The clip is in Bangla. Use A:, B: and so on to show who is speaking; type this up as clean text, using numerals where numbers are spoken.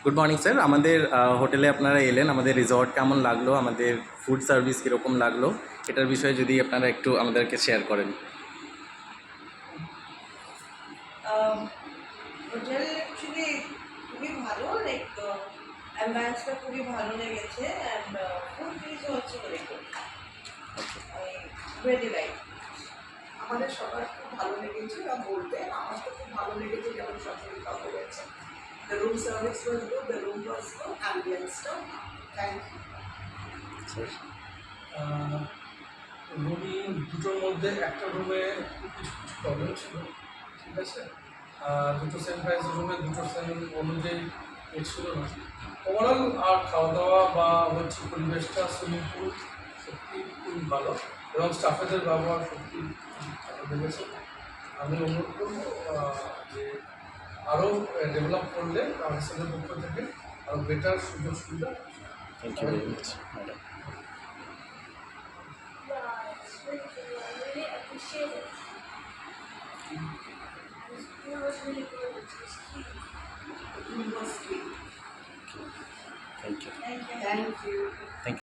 A: গুড মর্নিং স্যার, আমাদের হোটেলে আপনারা এলেন, আমাদের রিসর্ট কেমন লাগলো, আমাদের ফুড সার্ভিস কীরকম লাগলো, এটার বিষয়ে যদি আপনারা একটু আমাদেরকে শেয়ার করেন।
B: হোটেল অ্যাকচুয়ালি খুবই ভালো, লাইক অ্যাম্বায়েন্সটা খুবই ভালো লেগেছে and food is also very good. I really like.
C: আমাদের সবার খুব ভালো লেগেছে, বা বলতে আমার তো খুব ভালো লেগেছে, যেমন সচরিতা বলেছে। The room service was good, the room was good, অ্যাম্বিয়েন্সটা। Thank you.
D: রুমই দুটোর মধ্যে একটা রুমে কিছু কিছু প্রবলেম ছিল, ঠিক আছে। দুটো সেম প্রাইসের রুমে দুটো সেম অনুযায়ী ছিল না ওভারঅল। আর খাওয়া দাওয়া বা হচ্ছে পরিবেশটা, সুইমিং পুল সত্যি খুবই ভালো, এবং স্টাফেদের ব্যবহার সত্যি ভালো লেগেছে। আমি অনুরোধ করবো যে আরও ডেভেলপ করলে আমাদের পক্ষ থেকে আরও বেটার সুযোগ সুবিধা।
A: Thank you very much madam.
E: Yeah, it's really good. I really appreciate it. And the school was really good. It was clean.
C: Room was clean.
A: Thank you.
B: Thank you.
C: Thank you.